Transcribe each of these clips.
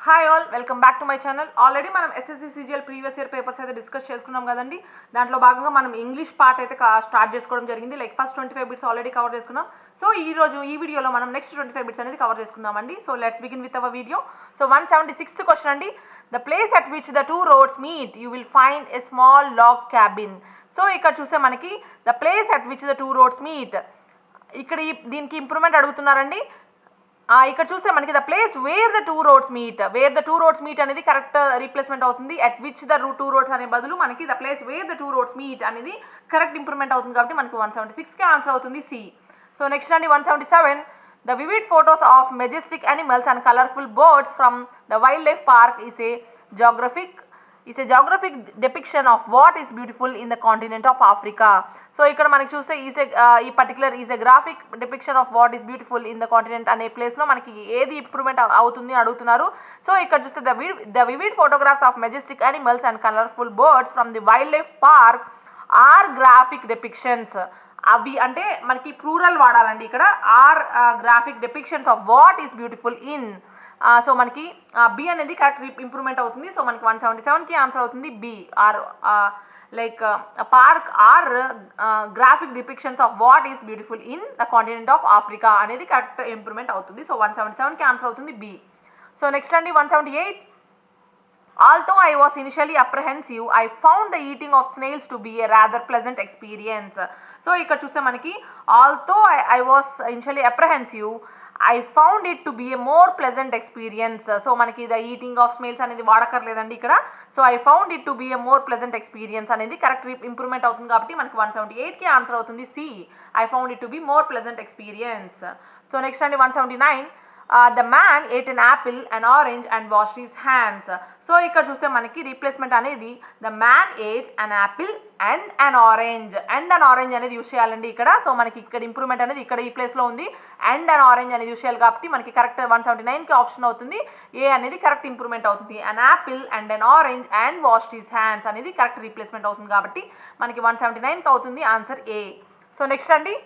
Hi all, welcome back to my channel. Already మనం SSC CGL previous year papers అయితే discuss చేసుకున్నాం కదండి. దాంట్లో భాగంగా మనం ఇంగ్లీష్ పార్ట్ అయితే స్టార్ట్ చేసుకోవడం జరిగింది. Like first 25 bits already cover చేసుకున్నాం. సో ఈ వీడియోలో మనం నెక్స్ట్ 25 బిట్స్ అనేది కవర్ చేసుకుందామండి. So let's begin with our video. So 176th question అండి. The place at which the two roads meet you will find a small log cabin. So ఇక్కడ చూస్తే మనకి the place at which the two roads meet, ఇక్కడ దీనికి improvement అడుగుతున్నారండి. ఇక్కడ చూస్తే మనకి the place where the two roads meet అనేది కరెక్ట్ రీప్లేస్మెంట్ అవుతుంది. At which the two roads అనే బదులు మనకి the place where the two roads meet అనేది కరెక్ట్ ఇంప్రూవ్మెంట్ అవుతుంది కాబట్టి మనకి 176కి ఆన్సర్ అవుతుంది సి. సో నెక్స్ట్ అండి 177. The vivid photos of majestic animals and colourful birds from the wild life park is a geographic depiction of what is beautiful in the continent of Africa. So ఇక్కడ మనకి చూస్తే ఈ particular is a graphic depiction of what is beautiful in the continent అనే ప్లేస్లో మనకి ఏది improvement అవుతుంది అడుగుతున్నారు. సో ఇక్కడ చూస్తే the vivid photographs of majestic animals and colourful birds from the wild life park are graphic depictions. అవి అంటే మనకి ప్లూరల్ వాడాలండి ఇక్కడ. Are graphic depictions of what is beautiful in. So మనకి బి అనేది కరెక్ట్ ఇంప్రూవ్మెంట్ అవుతుంది. సో మనకి 177కి ఆన్సర్ అవుతుంది B. Are like park are graphic depictions of what is beautiful in the continent of Africa అనేది correct improvement అవుతుంది. So 177కి answer అవుతుంది బి. సో నెక్స్ట్ అండి 178. Although I was initially apprehensive, I found the eating of snails to be a rather pleasant experience. So ఇక్కడ చూస్తే మనకి although I was initially apprehensive, I found it to be a more pleasant experience. So మనకి the eating of smells అనేది వాడకర్లేదండి ఇక్కడ. So I found it to be a more pleasant experience అనేది correct improvement అవుతుంది కాబట్టి మనకి 178కి answer అవుతుంది C. I found it to be more pleasant experience. So next అండి 179. The man ate an apple, an orange and washed his hands. So ఇక్కడ చూస్తే మనకి రీప్లేస్మెంట్ అనేది the man ate an apple and an orange అనేది use చేయాలండి ఇక్కడ. So మనకి ఇక్కడ ఇంప్రూవ్మెంట్ అనేది ఇక్కడ ఈ ప్లేస్లో ఉంది. అండ్ an orange అనేది యూస్ చేయాలి కాబట్టి మనకి కరెక్ట్ 179కి ఆప్షన్ అవుతుంది. ఏ అనేది కరెక్ట్ ఇంప్రూవ్మెంట్ అవుతుంది. an apple and an orange and washed his hands అనేది కరెక్ట్ రీప్లేస్మెంట్ అవుతుంది కాబట్టి మనకి 179కి అవుతుంది ఆన్సర్ ఏ. సో నెక్స్ట్ అండి.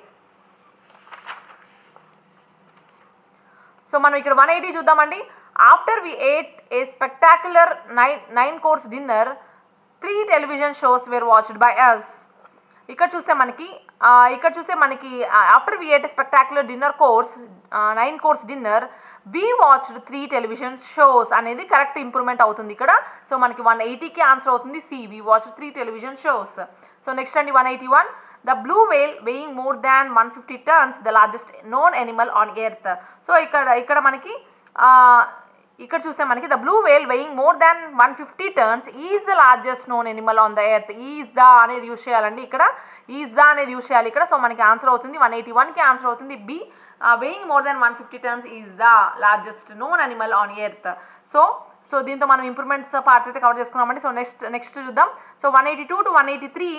సో మనం ఇక్కడ 180 చూద్దామండి. After we ate a spectacular 9 course dinner 3 television shows were watched by us. ఇక్కడ చూస్తే మనకి after we ate a spectacular 9 course dinner we watched 3 television shows అనేది కరెక్ట్ ఇంప్రూవ్మెంట్ అవుతుంది ఇక్కడ. సో మనకి 180కి ఆన్సర్ అవుతుంది C. We watched 3 television shows. So next అండి 181. The blue whale weighing more than 150 tons, the largest known animal on earth. So ఇక్కడ మనకి ఇక్కడ చూస్తే మనకి the blue Vel weighing more than 150 tons is the largest known animal on the earth. Is the అనేది use చేయాలండి ఇక్కడ. Is the అనేది use చేయాలి ఇక్కడ. సో మనకి ఆన్సర్ అవుతుంది 181కి ఆన్సర్ అవుతుంది B. Weighing more than 150 tons is the largest known animal on earth. So దీంతో మనం ఇంప్రూవ్మెంట్స్ పార్ట్ అయితే కవర్ చేసుకున్నామండి. సో నెక్స్ట్ చూద్దాం. సో 182 to 183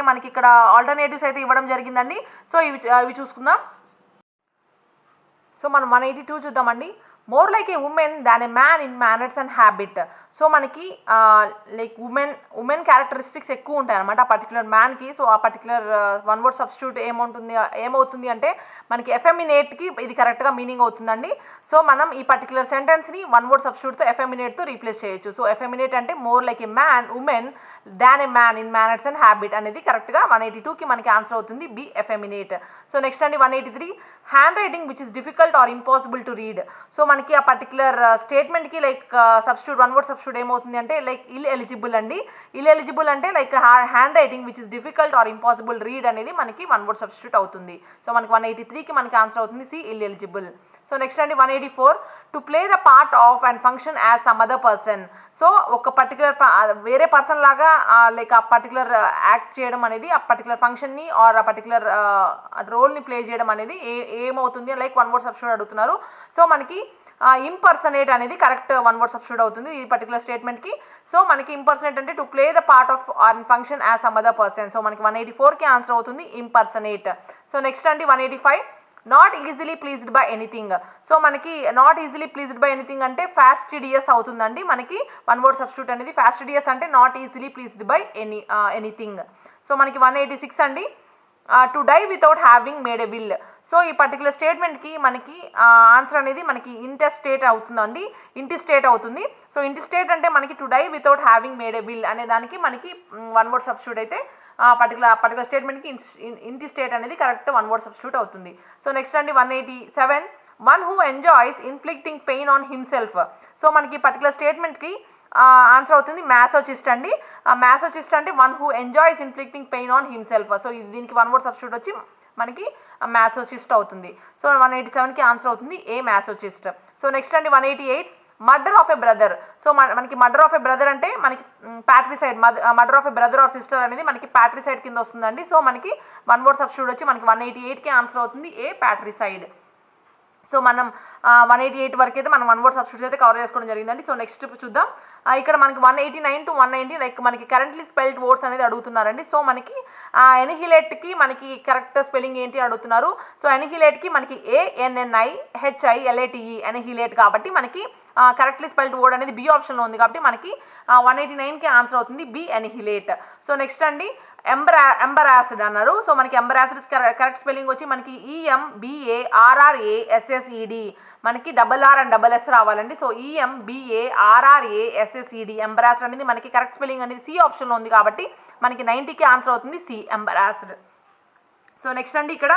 మనకి ఇక్కడ ఆల్టర్నేటివ్స్ అయితే ఇవ్వడం జరిగిందండి. సో ఇవి చూసుకుందాం. సో మనం 182 చూద్దామండి. More like A women than A man in manners and habit. So మనకి లైక్ ఉమెన్ క్యారెక్టరిస్టిక్స్ ఎక్కువ ఉంటాయి అనమాట ఆ పర్టికులర్ మ్యాన్కి. సో ఆ పర్టికులర్ వన్ వర్డ్ సబ్స్టిట్యూట్ ఏమవుతుంది అంటే మనకి ఎఫెమినేట్కి ఇది కరెక్ట్గా మీనింగ్ అవుతుందండి. సో మనం ఈ పర్టికులర్ సెంటెన్స్ని వన్ వర్డ్ సబ్స్టిట్యూట్తో ఎఫెమినేట్తో రీప్లేస్ చేయొచ్చు. సో ఎఫెమినేట్ అంటే more like A women than A man in manners and habit అనేది కరెక్ట్గా 182కి మనకి ఆన్సర్ అవుతుంది బి ఎఫెమినేట్. సో నెక్స్ట్ అండి 183. Handwriting which is difficult or impossible to read. So మనకి ఆ పర్టికులర్ స్టేట్మెంట్కి like substitute one word substitute ఏమవుతుంది అంటే లైక్ ఇల్ ఎలిజిబుల్ అండి. ఇల్ ఎలిజిబుల్ అంటే like handwriting which is difficult or impossible read అనేది మనకి వన్ వర్డ్ సబ్స్టిట్యూట్ అవుతుంది. సో మనకి 183కి మనకి ఆన్సర్ అవుతుంది C illegible. So next అండి 184. To play the part of and function as some other person. So ఒక particular వేరే పర్సన్ లాగా లైక్ ఆ పర్టికులర్ యాక్ట్ చేయడం అనేది ఆ పర్టికులర్ ఫంక్షన్ని ఆర్ ఆ పర్టికులర్ రోల్ని ప్లే చేయడం అనేది ఏమవుతుంది లైక్ వన్ వర్డ్ సబ్స్టిట్యూట్ అడుగుతున్నారు. సో మనకి ఇంపర్సనేట్ అనేది కరెక్ట్ వన్ వర్డ్ సబ్స్టిట్యూట్ అవుతుంది ఈ పర్టికులర్ స్టేట్మెంట్కి. సో మనకి ఇంపర్సనేట్ అంటే to play the part of and function as some other person. So మనకి 184కి ఆన్సర్ అవుతుంది ఇంపర్సనేట్. సో నెక్స్ట్ అండి 185. Not easily pleased by anything. So మనకి not easily pleased by anything అంటే ఫాస్టిడియస్ అవుతుందండి. మనకి వన్ వర్డ్ సబ్స్టిట్యూట్ అనేది fastidious అంటే not easily pleased by anything. So మనకి 186 అండి. To die without having made a will. So ఈ పర్టికులర్ స్టేట్మెంట్కి మనకి ఆన్సర్ అనేది మనకి ఇంటెస్టేట్ అవుతుందండి, ఇంటిస్టేట్ అవుతుంది. సో ఇంటిస్టేట్ అంటే మనకి to die without having made a will అనే దానికి మనకి వన్ వర్డ్ సబ్స్టిట్యూట్ అయితే పర్టికులర్ స్టేట్మెంట్కి ఇంటిస్టేట్ అనేది కరెక్ట్ వన్ వర్డ్ సబ్స్టిట్యూట్ అవుతుంది. సో నెక్స్ట్ అండి 187, one who enjoys inflicting pain on himself. So మనకి పర్టికులర్ స్టేట్మెంట్కి ఆన్సర్ అవుతుంది మ్యాసోచిస్ట్ అండి. మ్యాసోచిస్ట్ అంటే one who enjoys inflicting pain on himself. So దీనికి వన్ వర్డ్ సబ్స్టిట్యూట్ వచ్చి మనకి మ్యాసోచిస్ట్ అవుతుంది. సో 187కి ఆన్సర్ అవుతుంది ఏ మ్యాసోచిస్ట్. సో నెక్స్ట్ అండి 188, murder of a brother. So మనకి మర్డర్ ఆఫ్ ఎ బ్రదర్ అంటే మనకి patricide, murder of a brother or sister అనేది మనకి ప్యాట్రిసైడ్ కింద వస్తుందండి. సో మనకి వన్ వర్డ్ సబ్స్టిట్యూట్ వచ్చి మనకి 188కి ఆన్సర్ అవుతుంది ఏ ప్యాట్రిసైడ్. సో మనం 188 వరకు అయితే మనం వన్ వర్డ్ సబ్స్టిట్యూట్ అయితే కవర్ చేసుకోవడం జరిగిందండి. సో నెక్స్ట్ చూద్దాం. ఇక్కడ మనకి 189 to 190 లైక్ మనకి కరెంట్లీ స్పెల్డ్ వర్డ్స్ అనేది అడుగుతున్నారండి. సో మనకి ఎనిహిలేట్కి మనకి కరెక్ట్ స్పెల్లింగ్ ఏంటి అడుగుతున్నారు. సో ఎనిహిలేట్కి మనకి ANNIHILATE ఎనిహిలేట్ కాబట్టి మనకి కరెక్ట్లీ స్పెల్డ్ వర్డ్ అనేది బి ఆప్షన్లో ఉంది కాబట్టి మనకి 189కి ఆన్సర్ అవుతుంది బి ఎనిహిలేట్. సో నెక్స్ట్ అండి ఎంబరాస్డ్ అన్నారు. సో మనకి ఎంబరాస్డ్ కరెక్ట్ స్పెల్లింగ్ వచ్చి మనకి EMBARRASSED, మనకి RR అండ్ SS రావాలండి. సో EMBARRASSED ఎంబరాస్డ్ అనేది మనకి కరెక్ట్ స్పెల్లింగ్ అనేది సి ఆప్షన్లో ఉంది కాబట్టి మనకి 90కి ఆన్సర్ అవుతుంది సి ఎంబరాస్డ్. సో నెక్స్ట్ అండి ఇక్కడ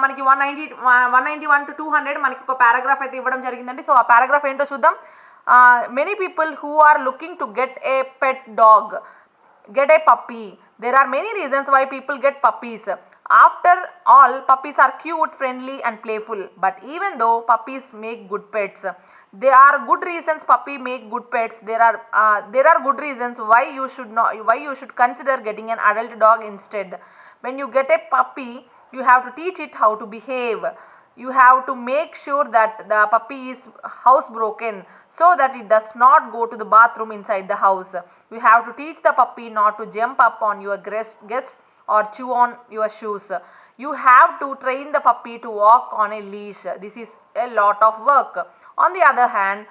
మనకి 191 to 200 మనకి ఒక పారాగ్రాఫ్ అయితే ఇవ్వడం జరిగిందండి. సో ఆ పారాగ్రాఫ్ ఏంటో చూద్దాం. Many people who are looking to get a pet dog get a puppy. There are many reasons why people get puppies. After all, puppies are cute, friendly and playful. But even though puppies make good pets, there are good reasons puppy make good pets. There are good reasons why you should consider getting an adult dog instead. When you get a puppy, you have to teach it how to behave. You have to make sure that the puppy is housebroken so that it does not go to the bathroom inside the house. You have to teach the puppy not to jump up on your guests or chew on your shoes. You have to train the puppy to walk on a leash. This is a lot of work. On the other hand,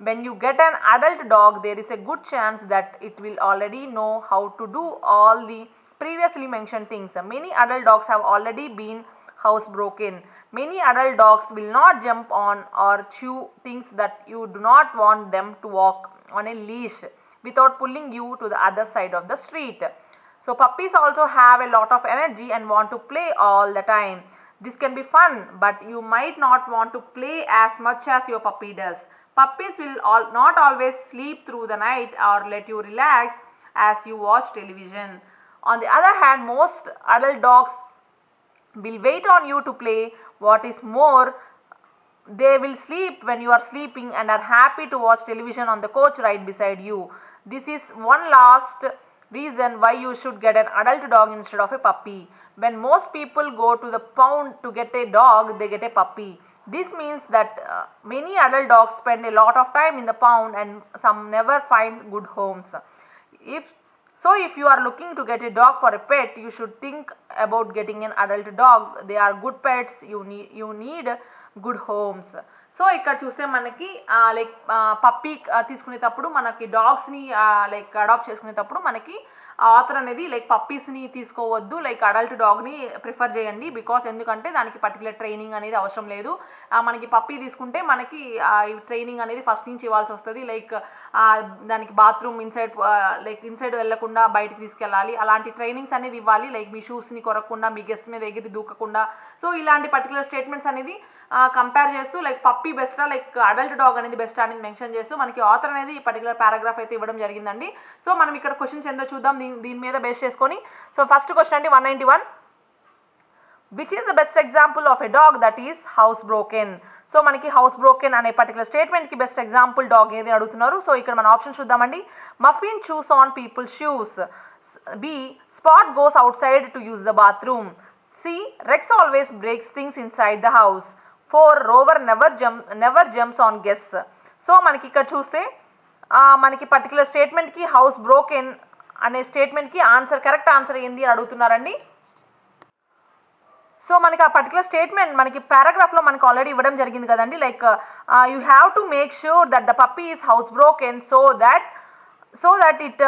when you get an adult dog, there is a good chance that it will already know how to do all the previously mentioned things. Many adult dogs have already been housebroken. Many adult dogs will not jump on or chew things that you do not want them to walk on a leash without pulling you to the other side of the street. So puppies also have a lot of energy and want to play all the time. This can be fun, but you might not want to play as much as your puppy does. Puppies will not always sleep through the night or let you relax as you watch television. On the other hand, most adult dogs will wait on you to play. What is more, they will sleep when you are sleeping and are happy to watch television on the couch right beside you. This is one last reason why you should get an adult dog instead of a puppy. When most people go to the pound to get a dog, they get a puppy. This means that many adult dogs spend a lot of time in the pound and some never find good homes. If you are looking to get a dog for a pet, you should think about getting an adult dog. They are good pets. You need good homes. So ఇక్కడ చూస్తే మనకి like puppy తీసుకునేటప్పుడు మనకి డాగ్స్ని like adapt చేసుకునేటప్పుడు మనకి author అనేది like పప్పీస్ని తీసుకోవద్దు, like adult డాగ్ని prefer చేయండి. బికాస్ ఎందుకంటే దానికి పర్టికులర్ ట్రైనింగ్ అనేది అవసరం లేదు. మనకి పప్పీ తీసుకుంటే మనకి ట్రైనింగ్ అనేది ఫస్ట్ నుంచి ఇవ్వాల్సి వస్తుంది. లైక్ దానికి బాత్రూమ్ ఇన్సైడ్ వెళ్లకుండా బయటికి తీసుకెళ్ళాలి, అలాంటి ట్రైనింగ్స్ అనేది ఇవ్వాలి. లైక్ మీ షూస్ని కొరకుండా, మీ గెస్ట్ మీద ఎగిరి దూకకుండా. సో ఇలాంటి పర్టికులర్ స్టేట్మెంట్స్ అనేది కంపేర్ చేస్తూ లైక్ పప్పీ బెస్టా లైక్ అడల్ట్ డాగ్ అనేది బెస్ట్ అనేది మెన్షన్ చేస్తూ మనకి ఆథర్ అనేది ఈ పర్టికులర్ పారాగ్రాఫ్ అయితే ఇవ్వడం జరిగిందండి. సో మనం ఇక్కడ క్వశ్చన్స్ ఏందో చూద్దాం దీని మీద బేస్ చేసుకొని. సో ఫస్ట్ క్వశ్చన్ అండి 191, which is the best example of a dog that is house broken. So మనకి హౌస్ బ్రోకెన్ అనే పర్టికులర్ స్టేట్మెంట్కి బెస్ట్ ఎగ్జాంపుల్ డాగ్ ఏది అడుగుతున్నారు. సో ఇక్కడ మన ఆప్షన్ చూద్దామండి. Muffin chews on people's shoes. B Spot goes outside to use the bathroom. C Rex always breaks things inside the house. 4 Rover never jumps on guests. So మనకి ఇక్కడ చూస్తే మనకి particular స్టేట్మెంట్కి house broken అనే స్టేట్మెంట్కి correct answer ఏంది అని అడుగుతున్నారండి. So మనకి ఆ పర్టికులర్ స్టేట్మెంట్ మనకి పారాగ్రాఫ్లో మనకి ఆల్రెడీ ఇవ్వడం జరిగింది కదండి. Like you have to make sure that the puppy is house broken so that so that it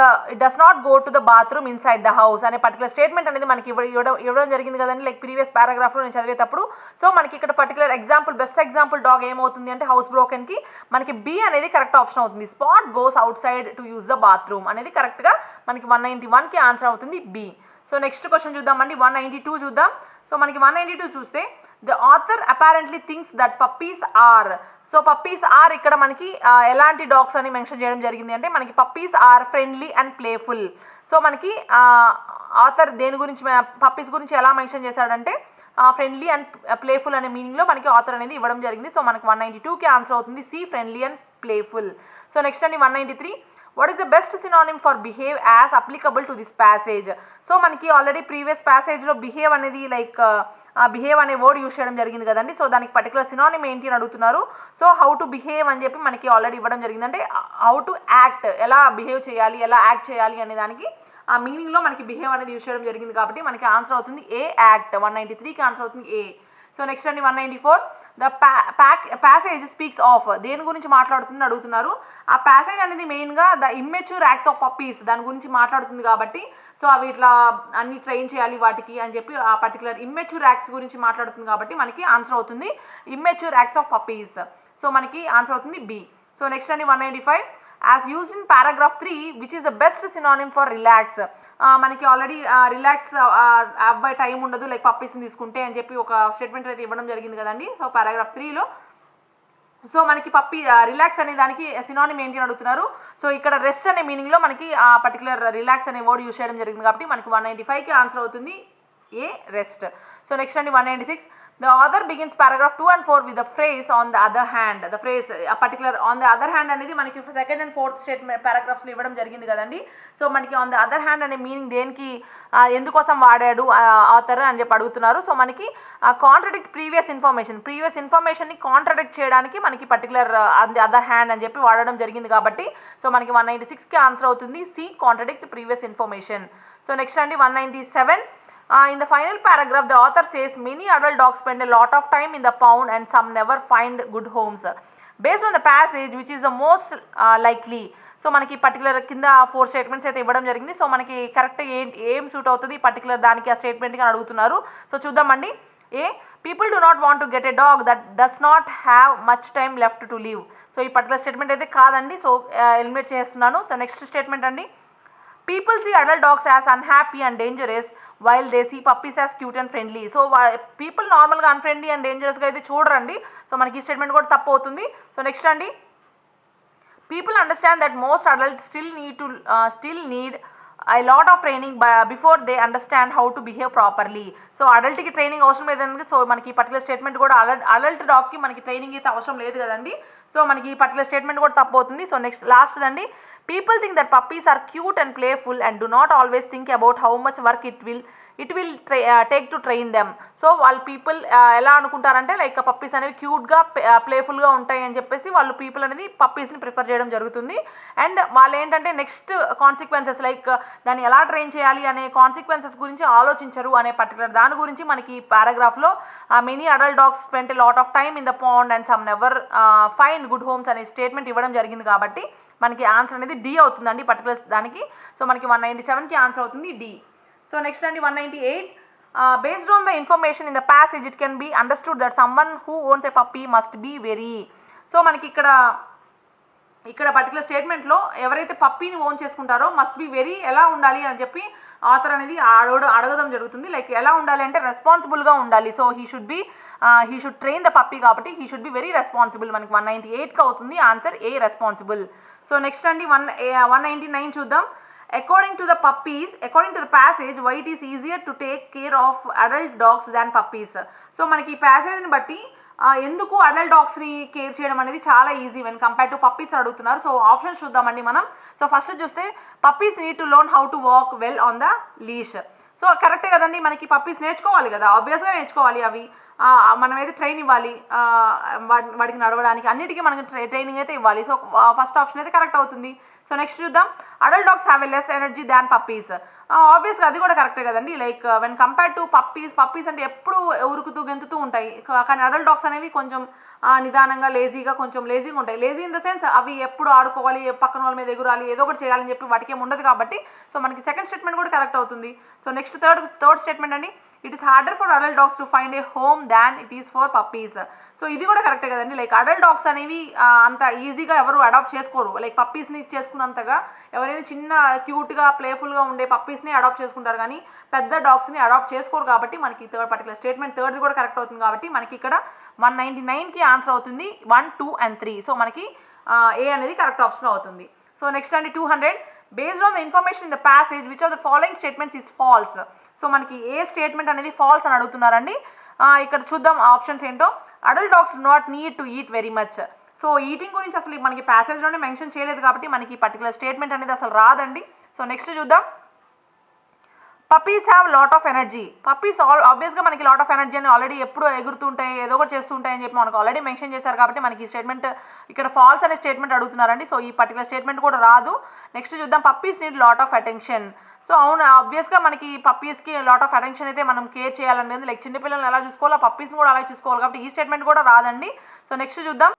does not go to the bathroom inside the house అనే పర్టికులర్ స్టేట్మెంట్ అనేది మనకి ఇవ్వడం జరిగింది కదండి, లైక్ ప్రీవియస్ పారాగ్రాఫ్లో నేను చదివేటప్పుడు. సో మనకి ఇక్కడ particular example, best example dog ఏమవుతుంది అంటే హౌస్ బ్రోకెన్కి మనకి బి అనేది కరెక్ట్ ఆప్షన్ అవుతుంది. Spot goes outside to use the bathroom అనేది కరెక్ట్గా మనకి 191కి ఆన్సర్ అవుతుంది బి. సో నెక్స్ట్ క్వశ్చన్ చూద్దామండి, 192 చూద్దాం. సో మనకి 192 చూస్తే the author apparently thinks that puppies are. So puppies are ఇక్కడ మనకి ఎలాంటి డాగ్స్ అని మెన్షన్ చేయడం జరిగింది అంటే మనకి puppies are friendly and playful. So మనకి ఆథర్ దేని గురించి, పప్పీస్ గురించి ఎలా మెన్షన్ చేశాడంటే ఫ్రెండ్లీ అండ్ ప్లేఫుల్ అనే మీనింగ్లో మనకి ఆథర్ అనేది ఇవ్వడం జరిగింది. సో మనకి 192కి ఆన్సర్ అవుతుంది C, friendly and playful. So next అండి 193, what is the best synonym for behave as applicable to this passage. So మనకి ఆల్రెడీ ప్రీవియస్ ప్యాసేజ్లో బిహేవ్ అనేది లైక్ బిహేవ్ అనే వర్డ్ యూజ్ చేయడం జరిగింది కదండి. సో దానికి పర్టికులర్ సినానిమ్ ఏంటి అని అడుగుతున్నారు. సో హౌ టు బిహేవ్ అని చెప్పి మనకి ఆల్రెడీ ఇవ్వడం జరిగింది, అంటే హౌ టు యాక్ట్, ఎలా బిహేవ్ చేయాలి, ఎలా యాక్ట్ చేయాలి అనే దానికి ఆ మీనింగ్లో మనకి బిహేవ్ అనేది యూజ్ చేయడం జరిగింది కాబట్టి మనకి ఆన్సర్ అవుతుంది ఏ, యాక్ట్. 193కి ఆన్సర్ అవుతుంది ఏ. సో నెక్స్ట్ అండి 194, ద ప్యాసేజ్ స్పీక్స్ ఆఫ్, దేని గురించి మాట్లాడుతుంది అడుగుతున్నారు. ఆ ప్యాసేజ్ అనేది మెయిన్గా the immature acts of puppies దాని గురించి మాట్లాడుతుంది కాబట్టి సో అవి ఇట్లా అన్ని ట్రైన్ చేయాలి వాటికి అని చెప్పి ఆ పర్టికులర్ ఇమ్మెచ్యూర్ యాక్ట్స్ గురించి మాట్లాడుతుంది కాబట్టి మనకి ఆన్సర్ అవుతుంది immature acts of puppies. So మనకి ఆన్సర్ అవుతుంది బి. సో నెక్స్ట్ అండి 195, as used in paragraph 3 which is the best synonym for relax. మనకి ఆల్రెడీ రిలాక్స్ అబ్బాయి టైం ఉండదు లైక్ పప్పీస్ని తీసుకుంటే అని చెప్పి ఒక స్టేట్మెంట్ అయితే ఇవ్వడం జరిగింది కదండి. సో పారాగ్రాఫ్ 3లో సో మనకి పప్పీ రిలాక్స్ అనే దానికి సినానిమ్ ఏంటి అని అడుగుతున్నారు. సో ఇక్కడ రెస్ట్ అనే మీనింగ్లో మనకి ఆ పర్టికులర్ రిలాక్స్ అనే వర్డ్ యూజ్ చేయడం జరిగింది కాబట్టి మనకి 195కి ఆన్సర్ అవుతుంది ఏ, రెస్ట్. సో నెక్స్ట్ అండి 196, the author begins paragraph 2 and 4 with the phrase on the other hand. The phrase a particular on the other hand అనేది మనకి సెకండ్ అండ్ ఫోర్త్ స్టేట్మెంట్ పారాగ్రాఫ్స్లో ఇవ్వడం జరిగింది కదండి. సో మనకి ఆన్ ద అదర్ హ్యాండ్ అనే meaning దేనికి, ఎందుకోసం వాడాడు ఆథర్ అని చెప్పి అడుగుతున్నారు. సో మనకి కాంట్రడిక్ట్ ప్రీవియస్ ఇన్ఫర్మేషన్ని కాంట్రడిక్ట్ చేయడానికి మనకి particular on the other hand అని చెప్పి వాడడం జరిగింది కాబట్టి సో మనకి 196కి ఆన్సర్ అవుతుంది C, contradict previous information. So next అండి 197, in the final paragraph, the author says many adult dogs spend a lot of time in the pound and some never find good homes. Based on the passage, which is the most likely. So మనకి particular కింద 4 statements అయితే ఇవ్వడం జరిగింది. So మనకి correct ఏం suit అవుతుంది particular దానికి ఆ స్టేట్మెంట్కి అడుగుతున్నారు. సో చూద్దామండి. A, people do not want to get a dog that does not have much time left to live. So ఈ పర్టికులర్ స్టేట్మెంట్ అయితే కాదండి. సో ఎలిమినేట్ చేస్తున్నాను. సో నెక్స్ట్ స్టేట్మెంట్ అండి, people see adult dogs as unhappy and dangerous while they see puppies as cute and friendly. So people నార్మల్గా unfriendly and డేంజరస్గా అయితే చూడరండి. So మనకి ఈ statement కూడా తప్పు అవుతుంది. సో నెక్స్ట్ అండి, people understand that most adults still need a lot of training before they understand how to behave properly. So అడల్ట్కి training అవసరం లేదండి. సో మనకి ఈ పర్టికులర్ స్టేట్మెంట్ కూడా అడల్ట్ డాగ్కి మనకి ట్రైనింగ్ అయితే అవసరం లేదు కదండి. సో మనకి ఈ పర్టికులర్ స్టేట్మెంట్ కూడా తప్పు అవుతుంది. సో నెక్స్ట్ లాస్ట్ అండి, people think that puppies are cute and playful and do not always think about how much work it will take to train them. So వాళ్ళ పీపుల్ ఎలా అనుకుంటారంటే like puppies అనేవి క్యూట్గా ప్లేఫుల్గా ఉంటాయి అని చెప్పేసి వాళ్ళు పీపుల్ అనేది పప్పీస్ని ప్రిఫర్ చేయడం జరుగుతుంది. అండ్ వాళ్ళు ఏంటంటే నెక్స్ట్ కాన్సిక్వెన్సెస్ లైక్ దాన్ని ఎలా ట్రైన్ చేయాలి అనే కాన్సిక్వెన్సెస్ గురించి ఆలోచించరు అనే పర్టికులర్ దాని గురించి మనకి ఈ పారాగ్రాఫ్లో many adult dogs spend a lot of time in the pond and some never find good homes అనే స్టేట్మెంట్ ఇవ్వడం జరిగింది కాబట్టి మనకి ఆన్సర్ అనేది డి అవుతుందండి పర్టికులర్ దానికి. సో మనకి 197కి ఆన్సర్ అవుతుంది డి. సో నెక్స్ట్ అండి 198, based on the information in the passage it can be understood that someone who owns a puppy must be very. So మనకి ఇక్కడ పర్టికులర్ స్టేట్మెంట్లో ఎవరైతే పప్పీని ఓన్ చేసుకుంటారో మస్ట్ బి వెరీ ఎలా ఉండాలి అని చెప్పి ఆథర్ అనేది అడగడం జరుగుతుంది. లైక్ ఎలా ఉండాలి అంటే రెస్పాన్సిబుల్గా ఉండాలి. So he should train the puppy కాబట్టి he should be very responsible. మనకి 198కి అవుతుంది answer A, responsible. So next అండి 199 చూద్దాం. According to the passage, why it is easier to take care of adult dogs than puppies. So మనకి ఈ ప్యాసేజ్ని బట్టి ఎందుకు అడల్ట్ డాగ్స్ని కేర్ చేయడం అనేది చాలా easy when compare to puppies అడుగుతున్నారు. సో ఆప్షన్స్ చూద్దామండి మనం. సో ఫస్ట్ చూస్తే puppies need to learn how to walk well on the లీష్. So కరెక్టే కదండి, మనకి పప్పీస్ నేర్చుకోవాలి కదా, ఆబ్వియస్గా నేర్చుకోవాలి. అవి మనమైతే ట్రైన్ ఇవ్వాలి, వాడికి నడవడానికి అన్నిటికీ మనకి ట్రైనింగ్ అయితే ఇవ్వాలి. సో ఫస్ట్ ఆప్షన్ అయితే కరెక్ట్ అవుతుంది. సో నెక్స్ట్ చూద్దాం. Adult dogs have a less energy than puppies. ఆబ్వియస్గా అది కూడా కరెక్టే కదండి. Like when compare to puppies అంటే ఎప్పుడు ఉరుకుతూ గెంతుతూ ఉంటాయి, కానీ అడల్ట్ డాగ్స్ అనేవి కొంచెం నిదానంగా లేజీగా ఉంటాయి. లేజీ ఇన్ ద సెన్స్ అవి ఎప్పుడు ఆడుకోవాలి, పక్కన వాళ్ళ మీద ఎగురాలి, ఏదో ఒకటి చేయాలని చెప్పి వాటికి ఏమి ఉండదు కాబట్టి సో మనకి సెకండ్ స్టేట్మెంట్ కూడా కరెక్ట్ అవుతుంది. సో నెక్స్ట్ థర్డ్ స్టేట్మెంట్ అండి. It is harder for adult dogs to find a home than it is for puppies. So ఇది కూడా కరెక్టే కదండి. లైక్ అడల్ట్ డాగ్స్ అనేవి అంత ఈజీగా ఎవరు అడాప్ట్ చేసుకోరు. లైక్ పప్పీస్ని చేసుకున్నంతగా ఎవరైనా చిన్న క్యూట్గా ప్లేఫుల్గా ఉండే పప్పీస్ని అడాప్ట్ చేసుకుంటారు, కానీ పెద్ద డాగ్స్ని అడాప్ట్ చేసుకోరు. కాబట్టి మనకి పర్టికులర్ స్టేట్మెంట్ థర్డ్ది కూడా కరెక్ట్ అవుతుంది. కాబట్టి మనకి ఇక్కడ 199కి ఆన్సర్ అవుతుంది 1, 2 and 3. సో మనకి ఏ అనేది కరెక్ట్ ఆప్షన్ అవుతుంది. సో నెక్స్ట్ అండి 200. Based on the information in the passage which of the following statements is false. So మనకి ఏ స్టేట్మెంట్ అనేది ఫాల్స్ అని అడుగుతున్నారండి. ఇక్కడ చూద్దాం ఆప్షన్స్ ఏంటో. Adult dogs do not need to eat very much. So eating గురించి అసలు మనకి ప్యాసేజ్లోనే మెన్షన్ చేయలేదు కాబట్టి మనకి పర్టికులర్ స్టేట్మెంట్ అనేది అసలు రాదండి. సో నెక్స్ట్ చూద్దాం. Puppies have lot of energy. Puppies ఆబ్వియస్గా మనకి లాట్ ఆఫ్ ఎనర్జీ అని ఆల్రెడీ ఎప్పుడు ఎగురుతుంటాయి, ఏదో ఒకటి చేస్తుంటాయి అని చెప్పి మనకు ఆల్రెడీ మెన్షన్ చేశారు. కాబట్టి మనకి ఈ స్టేట్మెంట్ ఇక్కడ ఫాల్స్ అనే స్టేట్మెంట్ అడుగుతున్నారండి. సో ఈ పర్టికులర్ స్టేట్మెంట్ కూడా రాదు. నెక్స్ట్ చూద్దాం. Puppies need lot of attention. So అవును, ఆబ్వియస్గా మనకి పప్పీస్కి లాట్ ఆఫ్ అటెన్షన్ అయితే మనం కేర్ చేయాలనేది. లైక్ చిన్నపిల్లల్ని ఎలా చూసుకోవాలో పప్పీస్ని కూడా అలా చూసుకోవాలి. కాబట్టి ఈ స్టేట్మెంట్ కూడా రాదండి. సో నెక్స్ట్ చూద్దాం.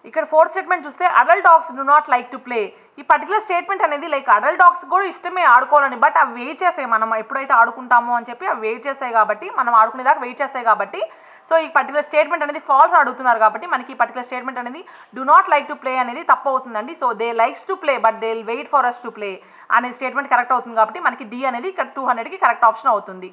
ఇక్కడ ఫోర్త్ స్టేట్మెంట్ చూస్తే adult dogs do not like to play. ఈ పర్టికులర్ స్టేట్మెంట్ అనేది లైక్ అడల్ట్ డాగ్స్ కూడా ఇష్టమే ఆడుకోవాలని, బట్ అవి వెయిట్ చేస్తాయి మనం ఎప్పుడైతే ఆడుకుంటామో అని చెప్పి అవి వెయిట్ చేస్తాయి కాబట్టి, మనం ఆడుకునేదాకా వెయిట్ చేస్తాయి కాబట్టి సో ఈ పర్టికులర్ స్టేట్మెంట్ అనేది ఫాల్స్ అడుగుతున్నారు. కాబట్టి మనకి ఈ పర్టికులర్ స్టేట్మెంట్ అనేది do not like to play అనేది తప్పు అవుతుందండి. So they likes to play but they will wait for us to play అనే స్టేట్మెంట్ కరెక్ట్ అవుతుంది. కాబట్టి మనకి డి అనేది ఇక్కడ 200కి కరెక్ట్ ఆప్షన్ అవుతుంది.